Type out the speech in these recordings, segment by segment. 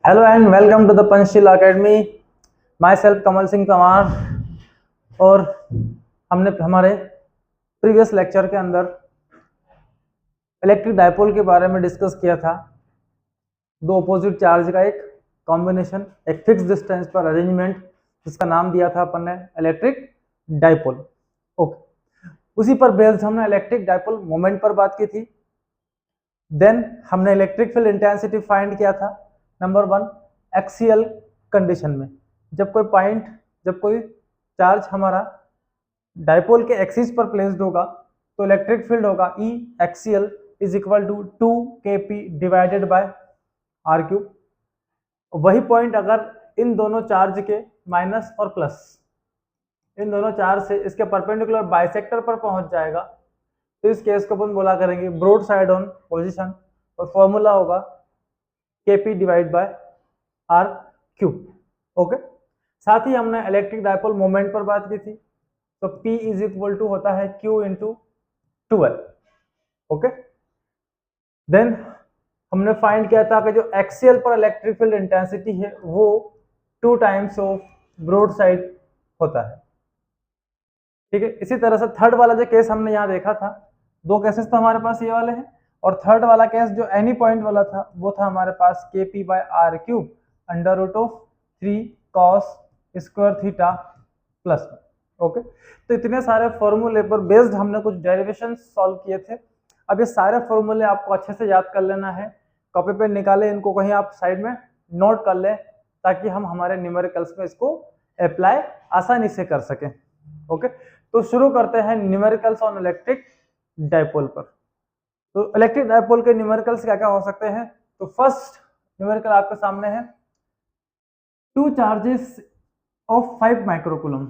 Hello and welcome to the Panchsheel academy. My self Kamal Singh तंवार। और हमने हमारे प्रीवियस लेक्चर के अंदर इलेक्ट्रिक डायपोल के बारे में डिस्कस किया था। दो अपोजिट चार्ज का एक कॉम्बिनेशन, एक फिक्स डिस्टेंस पर अरेंजमेंट, जिसका नाम दिया था अपन ने इलेक्ट्रिक डायपोल। ओके, उसी पर बेस्ड हमने इलेक्ट्रिक डायपोल मोमेंट पर बात की थी। देन हमने इलेक्ट्रिक फील्ड इंटेंसिटी फाइंड किया था। नंबर 1, एक्सियल कंडीशन में जब कोई चार्ज हमारा डायपोल के एक्सिस पर प्लेस्ड होगा तो इलेक्ट्रिक फील्ड होगा E axial is equal to 2kp divided by r cube. वही पॉइंट अगर इन दोनों चार्ज के माइनस और प्लस, इन दोनों चार्ज से इसके परपेंडिकुलर बाइसेक्टर पर पहुंच जाएगा तो इस केस को अपन बोला करेंगे ब्रॉड साइड ऑन पोजीशन, और फॉर्मूला होगा kp divide by r cube. Okay, साथ ही हमने इलेक्ट्रिक डायपोल मोमेंट पर बात की थी, तो p इज इक्वल टू होता है q इंटू 12। ओके, देन हमने फाइंड किया था कि जो एक्सियल पर इलेक्ट्रिक फील्ड इंटेंसिटी है वो 2 टाइम्स ऑफ ब्रॉड साइड होता है। ठीक है, इसी तरह से थर्ड वाला जो केस हमने यहाँ देखा था, दो केसेस तो हमारे पास ये वाले हैं, और थर्ड वाला केस जो एनी पॉइंट वाला था वो था हमारे पास kp by r cube under root of 3 cos square theta plus. Okay, तो इतने सारे फॉर्मूले पर बेस्ड हमने कुछ डेरिवेशन सॉल्व किए थे। अब ये सारे फॉर्मूले आपको अच्छे से याद कर लेना है, कॉपी पे निकाले, इनको कहीं आप साइड में नोट कर लें ताकि हम हमारे न्यूमेरिकल्स में इसको अप्लाई आसानी से कर सकें। ओके, तो शुरू करते हैं न्यूमेरिकल्स ऑन इलेक्ट्रिक डायपोल पर। तो इलेक्ट्रिक डायपोल के न्यूमेरिकल्स क्या क्या हो सकते हैं? तो फर्स्ट न्यूमेरिकल आपके सामने है 2 चार्जेस ऑफ 5 माइक्रोकूलम।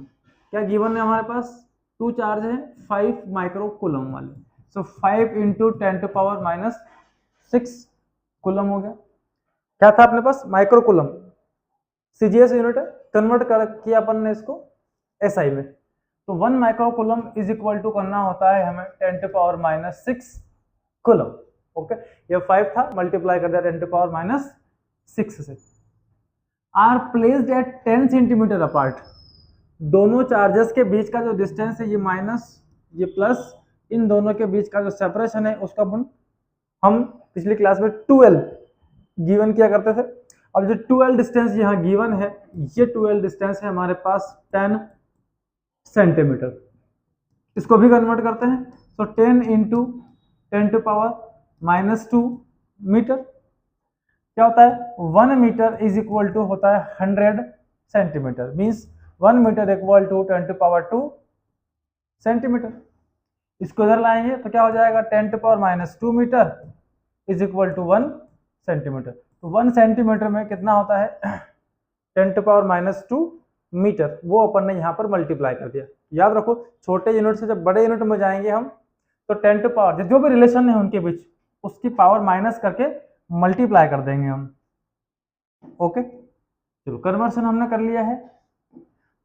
क्या गिवन है हमारे पास? 2 चार्ज है 5 माइक्रोकूलम वाले, so 5 into 10 to power minus 6 coulomb हो गया। क्या था अपने पास? माइक्रोकूलम, सीजीएस यूनिट है, कन्वर्ट कर किया अपन ने इसको एसआई में। तो 1 माइक्रोकूलम इज इक्वल टू करना होता है हमें 10 to power minus 6 coulomb. Okay, ये 5 था, मल्टीप्लाई कर दिया 10 टू पावर माइनस 6 से। Are placed at 10 centimetre apart. दोनों चार्जेस के बीच का जो डिस्टेंस है, ये माइनस ये प्लस, इन दोनों के बीच का जो सेपरेशन है उसका हम पिछली क्लास में 12 गिवन किया करते थे। अब जो 12 डिस्टेंस यहाँ गिवन है, ये 12 डिस्टेंस है हमारे पास 10 सेंटीमीटर। इसको भी कन्वर्ट करते हैं, तो 10 into 10 to power minus 2 metre. क्या होता है? 1 मीटर इज इक्वल टू होता है 100 centimetre, means 1 metre equal to 10 to power 2 centimetre. इसको इधर लाएंगे तो क्या हो जाएगा? 10 to power minus 2 metre is equal to 1 centimetre. तो 1 सेंटीमीटर में कितना होता है? 10 टू पावर माइनस 2 मीटर, वो अपन ने यहाँ पर मल्टीप्लाई कर दिया। याद रखो, छोटे यूनिट से जब बड़े यूनिट में जाएंगे हम, तो 10 टू पावर जो भी रिलेशन है उनके बीच, उसकी पावर माइनस करके मल्टीप्लाई कर देंगे हम। ओके, चलो कन्वर्सन हमने कर लिया है।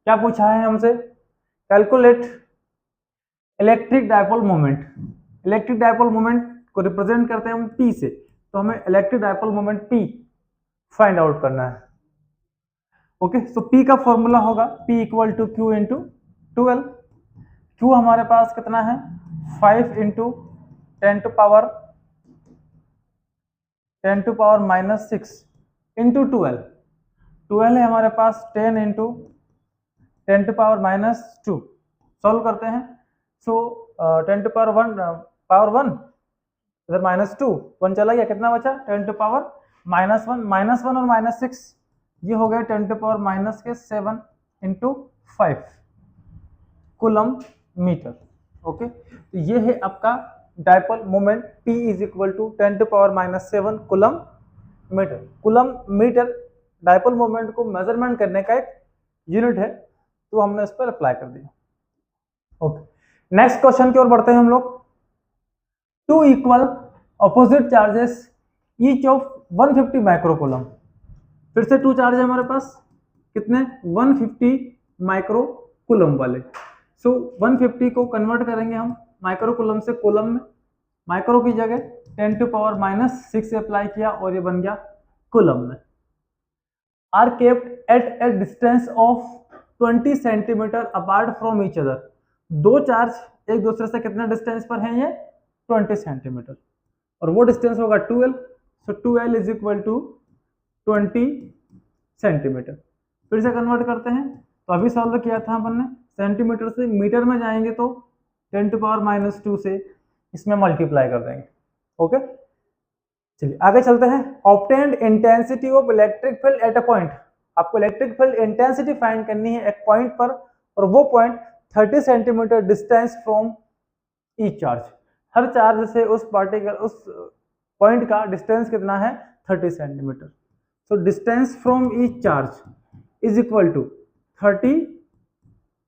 क्या पूछा है हमसे? Calculate electric dipole moment. Electric dipole moment को रिप्रेजेंट करते हैं हम P से, तो हमें electric dipole moment P find out करना है। ओके, सो P का फॉर्मूला होगा P equal to Q into 12। Q हमारे पास कितना है? 5 into 10 to power minus 6 into 12 है हमारे पास 10 into 10 to power minus 2। Solve करते हैं, सो 10 टू पावर 1 इधर माइनस 2, 1 चला गया, कितना बचा? 10 टू पावर माइनस 1 और माइनस 6, ये हो गया 10 टू पावर माइनस के 7 इंटू 5 कूलम मीटर। ओके, तो ये है आपका dipole moment P is equal to 10 to power minus 7 coulomb metre. Coulomb metre dipole moment को मेजरमेंट करने का एक यूनिट है, तो हमने इस पर अप्लाई कर दिया। ओके, नेक्स्ट क्वेश्चन की ओर बढ़ते हैं हम लोग। 2 equal opposite charges each of 150 microcoulomb. फिर से 2 चार्ज है हमारे पास, कितने? 150 माइक्रोकूलम वाले। सो 150 को कन्वर्ट करेंगे हम माइक्रोकूलम से कूलम में। माइक्रो की जगह 10 टू पावर माइनस 6 से अप्लाई किया और ये बन गया कूलम में। Are kept at a distance of 20 centimetre apart from each other. दो चार्ज एक दूसरे से कितने डिस्टेंस पर हैं? ये 20 सेंटीमीटर, और वो डिस्टेंस होगा 2L। So 2L is equal to 20 centimetre. फिर से कन्वर्ट करते हैं, तो अभी सॉल्व किया था अपन ने, सेंटीमीटर से मीटर में जाएंगे तो 10⁻⁻2 से इसमें मल्टीप्लाई कर देंगे। ओके, चलिए आगे चलते हैं। Obtained intensity of electric field at a point. आपको इलेक्ट्रिक फील्ड इंटेंसिटी फाइंड करनी है एक पॉइंट पर, और वो point 30 centimetre distance from each charge. Her charge से उस पार्टिकल उस पॉइंट का डिस्टेंस कितना है? 30 centimetre. So distance from each charge is equal to 30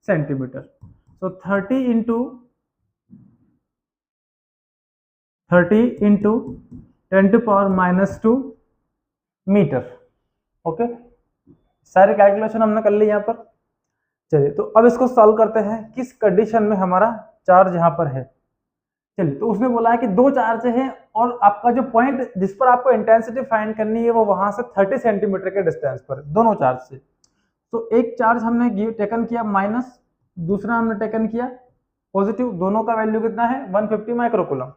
centimetre. So 30 into 10⁻⁻2 metre. Okay, सारे कैलकुलेशन हमने कर ली यहाँ पर। चलिए, तो अब इसको सॉल्व करते हैं किस कंडीशन में हमारा चार्ज यहाँ पर है। चलिए, तो उसने बोला है कि दो चार्ज है और आपका जो पॉइंट जिस पर आपको इंटेंसिटी फाइंड करनी है वो वहां से 30 सेंटीमीटर के डिस्टेंस पर, दोनों चार्ज से। तो एक चार्ज हमने टेकन किया माइनस, दूसरा हमने टेकन किया पॉजिटिव। दोनों का वैल्यू कितना है? 150 माइक्रोकूलम।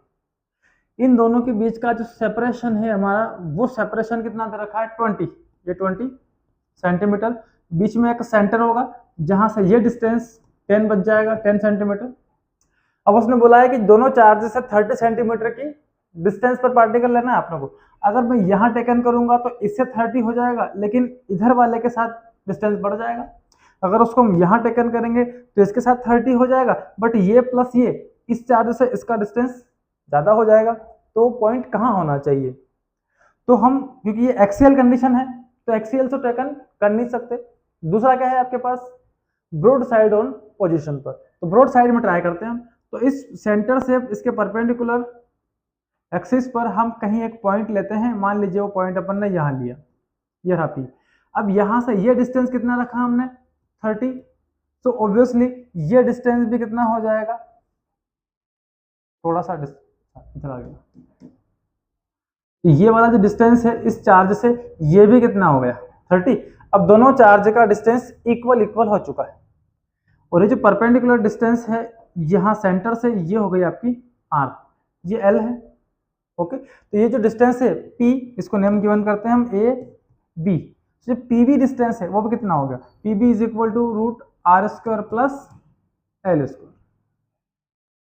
इन दोनों के बीच का जो सेपरेशन है हमारा, वो सेपरेशन कितना दे रखा है? 20। ये 20 सेंटीमीटर। बीच में एक सेंटर होगा जहां से ये डिस्टेंस 10 बच जाएगा, 10 सेंटीमीटर। अब उसने बोला है कि दोनों चार्ज से 30 सेंटीमीटर की डिस्टेंस पर पार्टिकल लेना है आपने को। अगर मैं यहाँ टेकन करूंगा तो इससे 30 हो जाएगा, लेकिन इधर वाले के साथ डिस्टेंस बढ़ जाएगा। अगर उसको हम यहाँ टेकन करेंगे तो इसके साथ 30 हो जाएगा, बट ये प्लस ये, इस चार्ज से इसका डिस्टेंस ज्यादा हो जाएगा। तो पॉइंट कहाँ होना चाहिए? तो हम, क्योंकि ये एक्सियल कंडीशन है तो एक्सियल से टेकन कर नहीं सकते। दूसरा क्या है आपके पास? ब्रॉड साइड ऑन पोजीशन पर। तो ब्रॉड साइड में ट्राई करते हैं हम। तो इस सेंटर से इसके परपेंडिकुलर एक्सिस पर हम कहीं एक पॉइंट लेते हैं। मान लीजिए वो पॉइंट अपन ने यहाँ लिया, ये रहा P। अब यहाँ से ये डिस्टेंस कितना रखा हमने? 30। तो ऑब्वियसली ये डिस्टेंस भी कितना हो जाएगा? थोड़ा सा इधर आ गया। तो ये वाला जो डिस्टेंस है इस चार्ज से, ये भी कितना हो गया? 30। अब दोनों चार्ज का डिस्टेंस इक्वल हो चुका है। और ये जो परपेंडिकुलर डिस्टेंस है यहाँ सेंटर से, ये हो गई आपकी R, ये L है। ओके, तो ये जो डिस्टेंस है P, इसको नेम गिवन करते हैं हम A B। जो PB डिस्टेंस है वो भी कितना हो गया? PB is equal to √R² plus L²।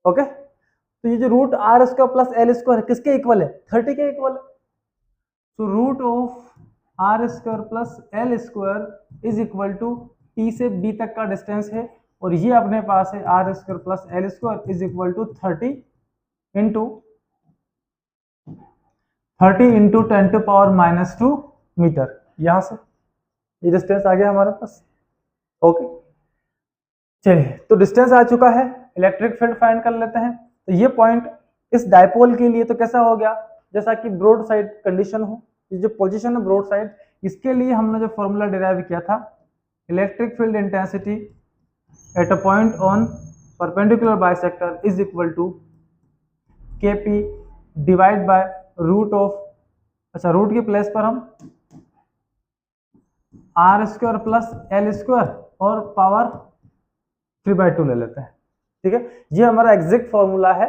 Okay, तो ये जो √R² प्लस L² किसके इक्वल है? 30 के इक्वल है। तो √R² plus L² is equal to P से B तक का डिस्टेंस है, और ये अपने पास है R² plus L² is equal to 30 into 10⁻⁻2 metre. यहां से ये डिस्टेंस आ गया हमारे पास। ओके, चलिए, तो डिस्टेंस आ चुका है, इलेक्ट्रिक फील्ड फाइंड कर लेते हैं। तो ये पॉइंट इस डायपोल के लिए तो कैसा हो गया? जैसा कि ब्रॉड साइड कंडीशन हो। ये जो पोजीशन है ब्रॉड साइड, इसके लिए हमने जो फॉर्मूला डिराइव किया था, electric field intensity at a point on perpendicular bisector is equal to KP divide by root of, अच्छा रूट की प्लेस पर हम R² प्लस L² और पावर 3/2 ले लेते हैं। ठीक है, ये हमारा एग्जैक्ट फॉर्मूला है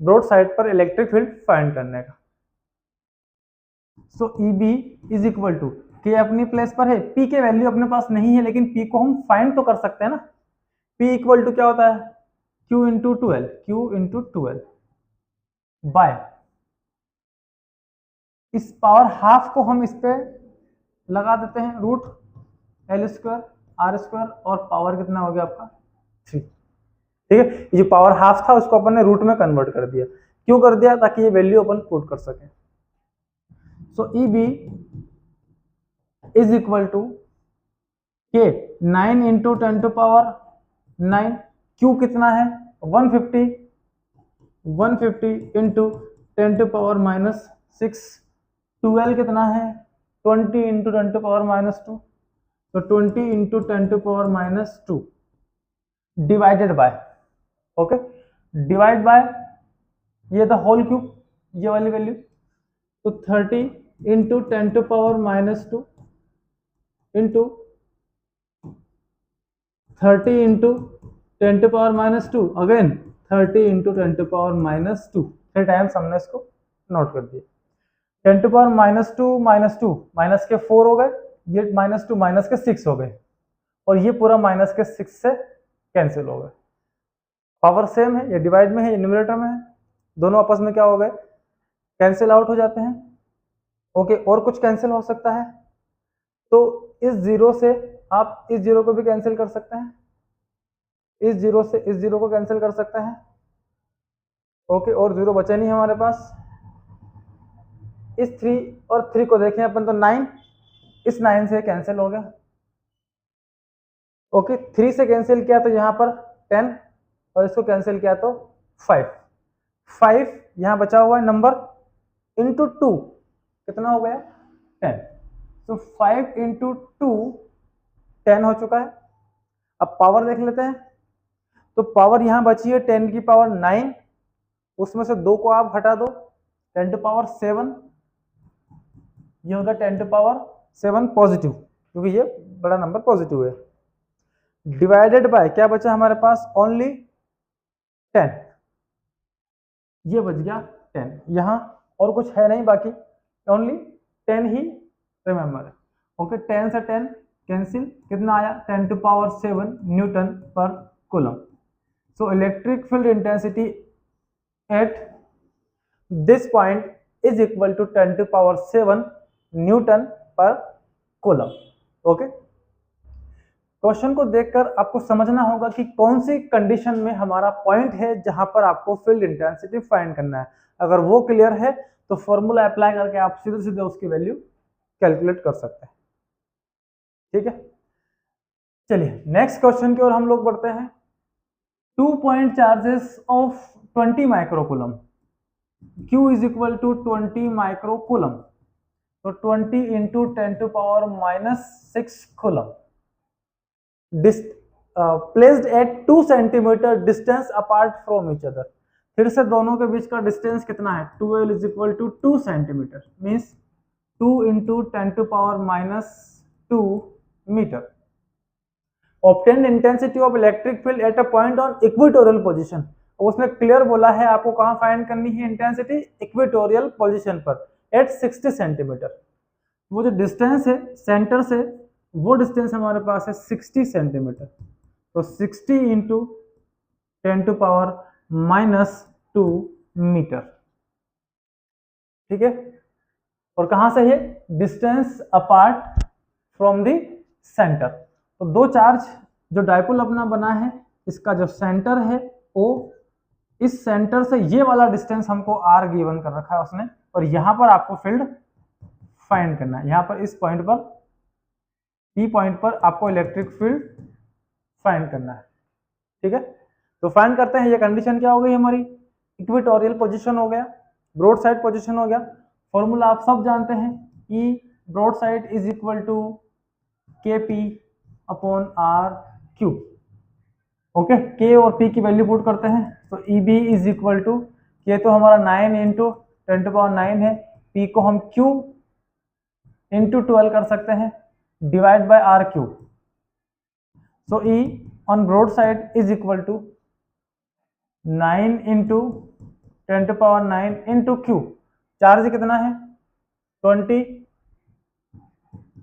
ब्रॉड साइड पर इलेक्ट्रिक फील्ड फाइंड करने का। So EB is equal to, K अपनी प्लेस पर है, P के वैल्यू अपने पास नहीं है, लेकिन P को हम फाइंड तो कर सकते हैं ना। P इक्वल टू क्या होता है? Q इंटू 12 बाय इस पावर हाफ को हम इस पे लगा देते हैं, √L² R² और पावर कितना हो गया आपका? 3। ठीक है, ये जो पावर हाफ था उसको अपन ने रूट में कन्वर्ट कर दिया। क्यों कर दिया? ताकि ये वैल्यू अपन पुट कर सके। So EB is equal to K 9 into 10⁻9। Q कितना है? 150 इंटू 10⁻6। 12 कितना है? 20 इंटू 10⁻2। तो 20 into 10⁻2 divided by, okay, divide by ये था होल क्यूब, ये वाली वैल्यू। तो 30 into 10⁻2 into 30 into 10⁻², again 30 into 10⁻²। 3 times हमने इसको नोट कर दिया। 10⁻², -2 माइनस के 4 हो गए, ये -2 माइनस के 6 हो गए, और ये पूरा माइनस के 6 से कैंसिल हो गए। पावर सेम है, ये डिवाइड में है, ये न्यूमरेटर में है, दोनों आपस में क्या हो गए, कैंसिल आउट हो जाते हैं। ओके, और कुछ कैंसिल हो सकता है, तो इस जीरो से आप इस जीरो को भी कैंसिल कर सकते हैं, इस जीरो से इस जीरो को कैंसिल कर सकते हैं। ओके, और जीरो बचा नहीं हमारे पास। इस 3 और 3 को देखें अपन तो 9, इस 9 से कैंसिल हो गया। ओके, 3 से कैंसिल किया तो यहाँ पर 10, और इसको कैंसिल किया तो 5 यहाँ बचा हुआ है नंबर, इंटू 2 कितना हो गया, 10। तो 5 इंटू 2 10 हो चुका है। अब पावर देख लेते हैं, तो पावर यहाँ बची है 10⁻9, उसमें से 2 को आप हटा दो, 10⁻7, ये होगा 10⁻7 पॉजिटिव, क्योंकि ये बड़ा नंबर पॉजिटिव है, डिवाइडेड बाय क्या बचा हमारे पास, ओनली 10, ये बच गया 10, यहाँ और कुछ है नहीं, बाकी ओनली 10 ही रिमेंबर है। ओके, 10 से 10 कैंसिल, कितना आया, 10⁻7 newton per coulomb. So electric field intensity at this point is equal to 10⁻7 newton per coulomb. Okay, question को देखकर आपको समझना होगा कि कौन सी कंडीशन में हमारा पॉइंट है जहां पर आपको फील्ड इंटेंसिटी फाइंड करना है। अगर वो क्लियर है तो फॉर्मूला अप्लाई करके आप सीधे सीधे उसकी वैल्यू कैलकुलेट कर सकते हैं। ठीक है, चलिए नेक्स्ट क्वेश्चन की ओर हम लोग बढ़ते हैं। 2 point charges of 20 microcoulomb, Q is equal to 20 microcoulomb, तो 20 into 10⁻⁻6 coulomb, placed at 2 centimetre distance apart from each other. फिर से दोनों के बीच का डिस्टेंस कितना है, 12 is equal to 2 centimetre, means 2 into 10⁻⁻2 metre. Obtained intensity of electric field at a point on equatorial position. उसने क्लियर बोला है आपको कहां फाइंड करनी है इंटेंसिटी, इक्वेटोरियल पोजीशन पर एट 60 सेंटीमीटर। वो जो डिस्टेंस है सेंटर से, वो डिस्टेंस हमारे पास है 60 सेंटीमीटर, तो 60 इंटू 10⁻⁻2 मीटर। ठीक है, और कहां से है, distance apart from the centre. तो दो चार्ज जो डायपोल अपना बना है, इसका जो सेंटर है O, इस सेंटर से ये वाला डिस्टेंस हमको R गिवन कर रखा है उसने, और यहां पर आपको फील्ड फाइंड करना है। यहां पर इस पॉइंट पर, P पॉइंट पर आपको इलेक्ट्रिक फील्ड फाइंड करना है। ठीक है, तो फाइंड करते हैं। ये कंडीशन क्या हो गई हमारी, इक्वेटोरियल पोजीशन हो गया, ब्रॉड साइड पोजीशन हो गया। फॉर्मूला आप सब जानते हैं, E broad side is equal to KP upon RQ। Okay, K और P की वैल्यू पुट करते हैं, तो EB is equal to, K तो हमारा 9 इंटू 10⁻9 है, P को हम Q इंटू 12 कर सकते हैं, divide by RQ। So E on broad side is equal to 9 into 10⁻9 into Q। Charge कितना है, 20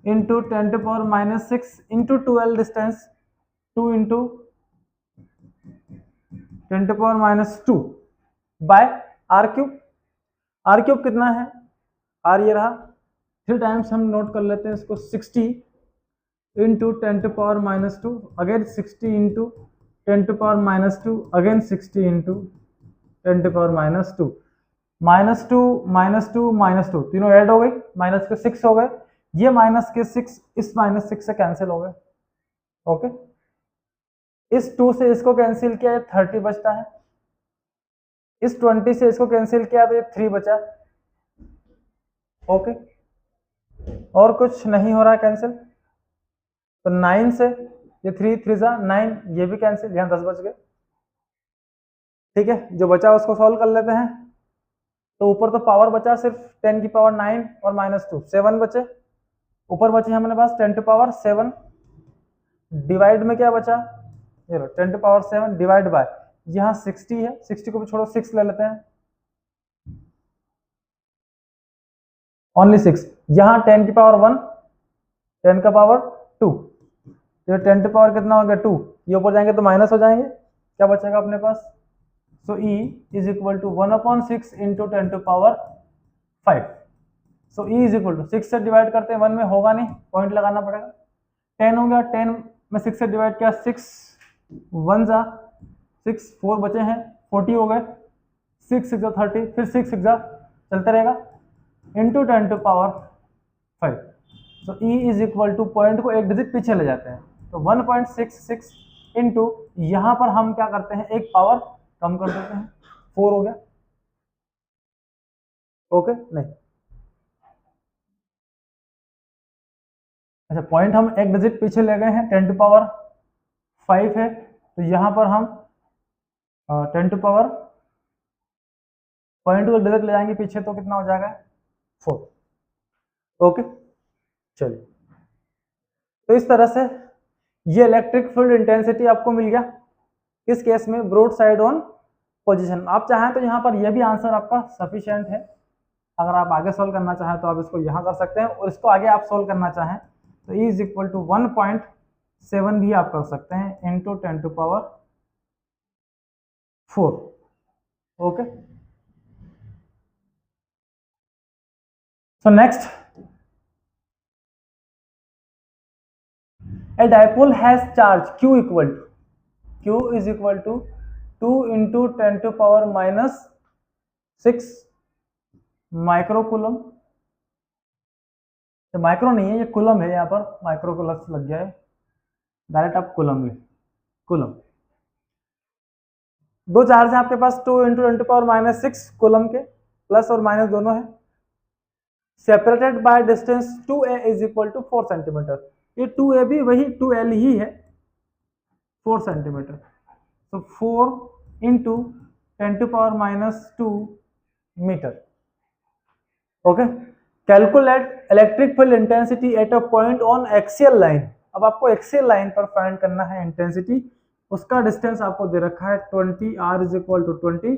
into 10⁻6 into 12 distance, 2 into 10⁻2 by R cube. R cube कितना है, R ये रहा, 3 टाइम्स हम नोट कर लेते हैं इसको, 60 into 10⁻2, again 60 into 10⁻2, again 60 into 10⁻2, -2 तीनों ऐड हो गई, माइनस के 6 हो गए, ये माइनस के 6 इस -6 से कैंसिल हो गए। ओके, इस 2 से इसको कैंसिल किया, 30 बचता है, इस 20 से इसको कैंसिल किया तो ये 3 बचा। ओके, और कुछ नहीं हो रहा है कैंसिल, तो 9 से ये 3 3 जा 9, ये भी कैंसिल, यहाँ 10 बच गए। ठीक है, जो बचा उसको सॉल्व कर लेते हैं। तो ऊपर तो पावर बचा सिर्फ 10⁻9 और -2, 7 बचे, ऊपर बचे हमारे पास 10⁻7, डिवाइड में क्या बचा, ये लो 10⁻7 डिवाइड बाय, यहाँ 60 है, 60 को भी छोड़ो, 6 ले लेते हैं, ओनली 6, यहाँ 10⁻1, 10⁻2, तो 10 कितना हो गया 2, ये ऊपर जाएंगे तो माइनस हो जाएंगे, क्या बचेगा अपने पास, so E is equal to 1/6 into 10⁻5, so E is equal to 6 से डिवाइड करते हैं, 1 में होगा नहीं, पॉइंट लगाना पड़ेगा, 10 हो गया, 10 में 6 से डिवाइड किया, 6 1 जा 6, 4 बचे हैं, 40 हो गए, 6 6 30, फिर 6 6 चलते रहेगा, इंटू 10⁻5, तो E is equal to, point को एक डिजिट पीछे ले जाते हैं, तो 1.66 इंटू, यहाँ पर हम क्या करते हैं, एक पावर कम कर देते हैं, 4 हो गया, ओके नहीं, अच्छा पॉइंट हम एक डिजिट पीछे ले गए हैं, 10⁻5 है, तो यहाँ पर हम 10 पॉइंट को डिजिट ले जाएंगे पीछे, तो कितना हो जाएगा 4, ओके चलिए, तो इस तरह से ये इलेक्ट्रिक फील्ड इंटेंसिटी आपको मिल गया, किस केस में, ब्रॉड साइड ऑन पोजीशन। आप चाहें तो यहाँ पर यह भी आंसर आपका सफिशिएंट है, अगर आप आगे सोल्व करना चाहें तो आप इसको यहाँ कर सकते हैं, और इसको आगे आप सोल्व करना चाहें तो E इज इक्वल टू 1.7 भी आप कर सकते हैं, into 10⁻4, okay. So next, a dipole has charge q is equal to 2 into 10⁻6 microcoulomb, तो माइक्रो नहीं है ये कूलम है, यहाँ पर माइक्रो को लग गया है, डायरेक्ट आप कूलम ले, कूलम, दो चार्ज है आपके पास, 2 into 10⁻6 कूलम के, प्लस और माइनस दोनों है, separated by distance 2a is equal to 4 centimetre, ये 2a भी वही 2l ही है, 4 सेंटीमीटर, तो 4 into 10⁻2 metre, okay. Calculate electric field intensity at a point on axial line, अब आपको एक्सियल लाइन पर फाइंड करना है इंटेंसिटी, उसका डिस्टेंस आपको दे रखा है 20, r is equal to 20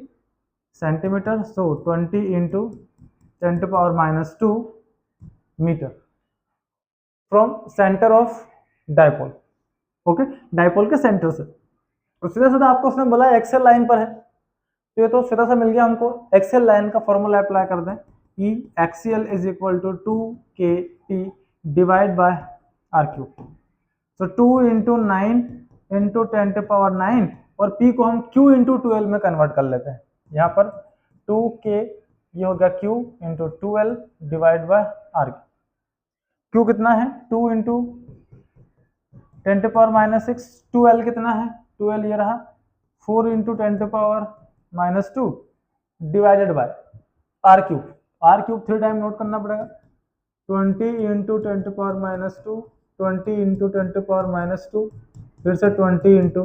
centimetre, so 20 into 10⁻2 metre from centre of dipole, okay, dipole के सेंटर से, तो सीधा सीधा आपको उसने बोला एक्सेल लाइन पर है, तो ये तो सीधा सा मिल गया हमको, एक्सेल लाइन का फॉर्मूला अप्लाई कर दें, E axial is equal to 2kp divide by r cube, तो 2 इंटू 9 इंटू 10⁻9, और p को हम q इंटू 12 में कन्वर्ट कर लेते हैं, यहाँ पर 2k ये हो गया q into 12 divide by r, q कितना है 2 इंटू 10⁻6, 2l कितना है 2l ये रहा, 4 into 10⁻2 divided by r cube, r cube 3 time note करना पड़ेगा, 20 इंटू 10⁻2, 20 इंटू 10⁻2, फिर से 20 इंटू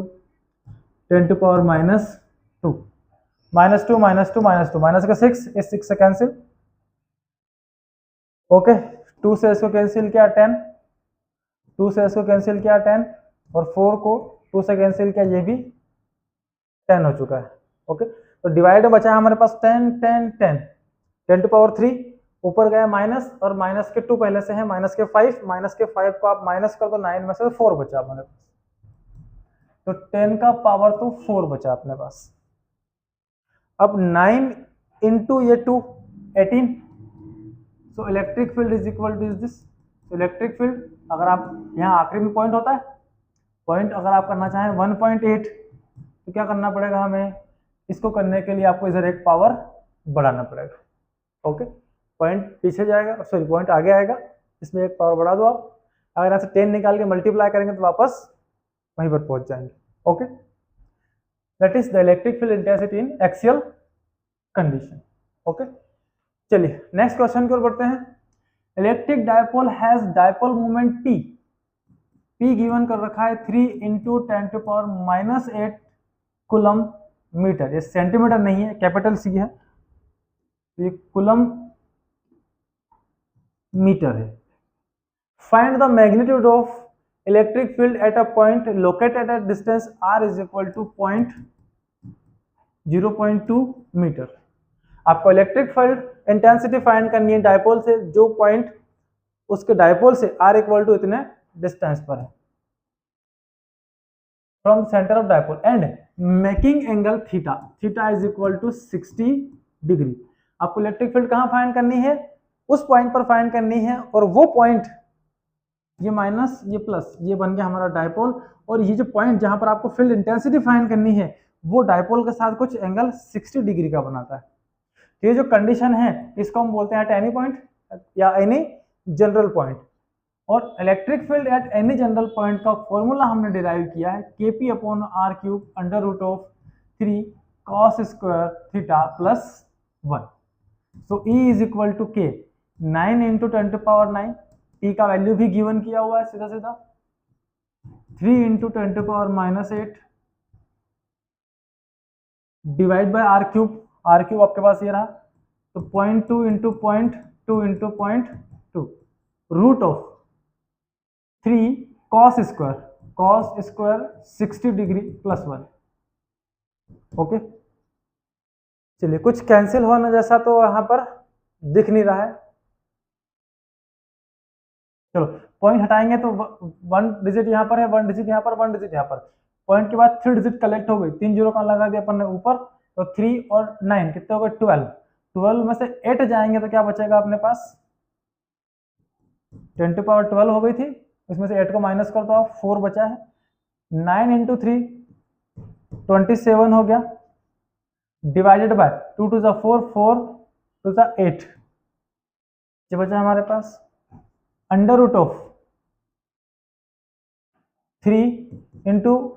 10⁻2, -2 माइनस का 6, इस 6 से कैंसिल, ओके, 2 से इसको कैंसिल किया 10, 2 से इसको कैंसिल किया 10, और 4 को 2 से कैंसिल किया, ये भी 10 हो चुका है, ओके। तो डिवाइड बचा है हमारे पास 10 10 10, 10⁻3 ऊपर गया माइनस, और माइनस के 2 पहले से है, माइनस के 5 को आप माइनस कर दो, 9 में से 4 बचा हमारे पास, तो 10 का पावर तो 4 बचा अपने पास, अब 9 इंटू ये 2 18, सो electric field is equal to this, electric field, अगर आप यहाँ आखिरी में पॉइंट होता है, पॉइंट अगर आप करना चाहें 1.8, तो क्या करना पड़ेगा हमें, इसको करने के लिए आपको इधर एक पावर बढ़ाना पड़ेगा, ओके, पॉइंट पीछे जाएगा, सॉरी पॉइंट आगे आएगा, इसमें एक पावर बढ़ा दो आप, अगर यहाँ से 10 निकाल के मल्टीप्लाई करेंगे तो वापस वहीं पर पहुंच जाएंगे, okay, that is the electric field intensity in axial condition, okay. चलिए नेक्स्ट क्वेश्चन की ओर बढ़ते हैं, electric dipole has dipole moment P given कर रखा है 3 इंटू 10⁻8 कूलम मीटर, ये सेंटीमीटर नहीं है, कैपिटल C है, तो ये कूलम मीटर है, find the magnitude of electric field at a point located at distance r is equal to 0.2 metre. आपको इलेक्ट्रिक फील्ड इंटेंसिटी फाइंड करनी है डायपोल से, जो पॉइंट उसके डायपोल से r इक्वल टू इतने डिस्टेंस पर है from centre of dipole and making angle theta, theta is equal to 60 degree. आपको इलेक्ट्रिक फील्ड कहाँ फाइंड करनी है? उस पॉइंट पर फाइंड करनी है, और वो पॉइंट, ये माइनस ये प्लस, ये बन गया हमारा डायपोल, और ये जो पॉइंट जहां पर आपको फील्ड इंटेंसिटी फाइंड करनी है वो डायपोल के साथ कुछ एंगल 60 डिग्री का बनाता है। ये जो कंडीशन है इसको हम बोलते हैं एट एनी पॉइंट या एनी जनरल पॉइंट। और electric field at any general point का फॉर्मूला हमने डिराइव किया है kp upon r cube under root of 3 cos square theta plus 1। So E is equal to k 9 into 10 to power 9, T का value भी given किया हुआ है सीधा सीधा, 3 into 10 to power minus 8 divide by r cube आपके पास ये रहा, तो 0.2 into 0.2 into 0.2 root of 3 cos square 60 degree plus 1। Okay, चलिए कुछ कैंसिल होने जैसा तो यहाँ पर दिख नहीं रहा है, चलो पॉइंट हटाएंगे तो 1 डिजिट यहाँ पर है, 1 डिजिट यहाँ पर, 1 डिजिट यहाँ पर, पॉइंट के बाद 3 डिजिट कलेक्ट हो गई, 3 जीरो का लगा दिया अपन ने ऊपर, तो 3 और 9 कितने हो गए 12, 12 में से 8 जाएंगे तो क्या बचेगा अपने पास, 10 टू पावर 12 हो गई थी, इसमें से 8 को माइनस कर दो, 4 बचा है, 9 इंटू 3 27 हो गया, डिवाइडेड बाय 2 टू 4, 4 टू 8, ये बचा हमारे पास under root of 3 into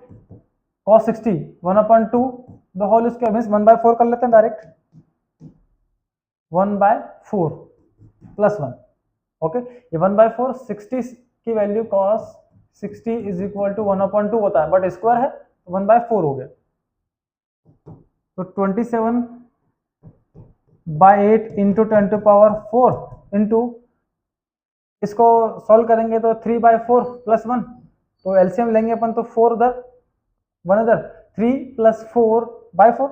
cos 60 1/2 the whole square means 1/4 कर लेते हैं डायरेक्ट, 1/4 प्लस 1। ओके, ये 1/4 60 की value cos 60 is equal to 1/2 होता है, बट स्क्वायर है तो 1/4 हो गया, तो 27/8 इंटू 10 टू पावर 4 इंटू, इसको सॉल्व करेंगे तो 3/4 प्लस 1, तो एलसीएम लेंगे अपन तो 4 उधर 1 इधर, 3 प्लस 4/4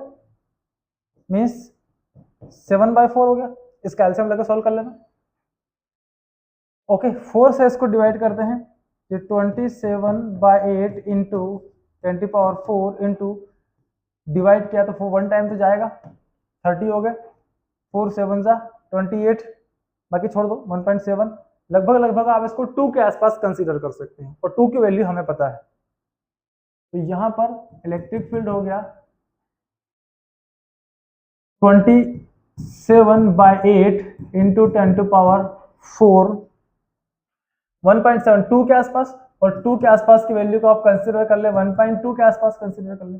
मीन्स 7/4 हो गया, इसका एलसीएम लेकर सॉल्व कर लेना। ओके, 4 से इसको डिवाइड करते हैं, ये 27/8 into 10 to power 4 into divide किया तो 1 टाइम तो जाएगा, 30 हो गए, 4 7 जा 28, बाकी छोड़ दो 1.7, लगभग आप इसको 2 के आसपास कंसीडर कर सकते हैं, और 2 की वैल्यू हमें पता है, तो यहां पर इलेक्ट्रिक फील्ड हो गया 27/8 इंटू 10 टू पावर 4 1.7, 2 के आसपास, और 2 के आसपास की वैल्यू को आप कंसीडर कर ले 1.2 के आसपास कंसीडर कर ले,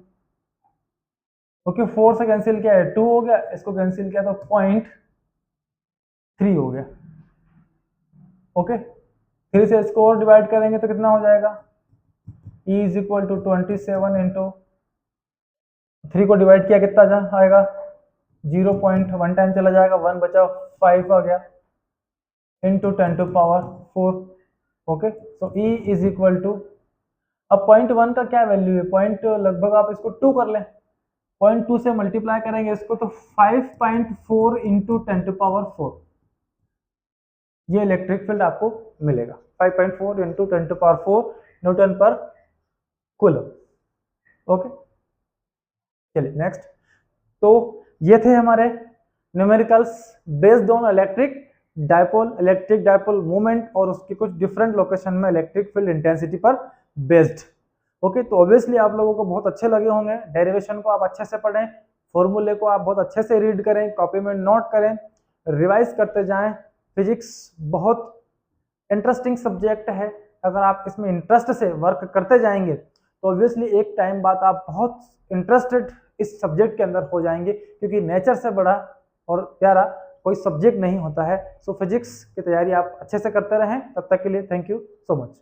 ओके, 4 से कैंसिल किया है 2 हो गया, इसको कैंसिल किया तो 0.3 हो गया। ओके, 3 से इसको और डिवाइड करेंगे तो कितना हो जाएगा, E is equal to 27 into 3 को डिवाइड किया कितना आएगा 0.1 टाइम चला जाएगा, 1 बचा 5 आ गया, into 10 to power 4। Okay, so E is equal to, अब 0.1 का क्या वैल्यू है, पॉइंट लगभग आप इसको 2 कर लें, 0.2 से मल्टीप्लाई करेंगे इसको तो 5.4 इंटू 10 टू पावर 4, ये इलेक्ट्रिक फील्ड आपको मिलेगा, 5.4 into 10 to power 4 Newton per coulomb. Okay, चलिए नेक्स्ट, तो ये थे हमारे numericals based on electric dipole movement और उसके कुछ डिफरेंट लोकेशन में इलेक्ट्रिक फील्ड इंटेंसिटी पर बेस्ड। ओके, तो ऑब्वियसली आप लोगों को बहुत अच्छे लगे होंगे, डेरिवेशन को आप अच्छे से पढ़ें, फॉर्मूले को आप बहुत अच्छे से रीड करें, कॉपी में नोट करें, रिवाइज करते जाएं। फिजिक्स बहुत इंटरेस्टिंग सब्जेक्ट है, अगर आप इसमें इंटरेस्ट से वर्क करते जाएंगे तो ऑब्वियसली एक टाइम बाद आप बहुत इंटरेस्टेड इस सब्जेक्ट के अंदर हो जाएंगे, क्योंकि नेचर से बड़ा और प्यारा कोई सब्जेक्ट नहीं होता है। सो फिजिक्स की तैयारी आप अच्छे से करते रहें, तब तक के लिए थैंक यू सो मच।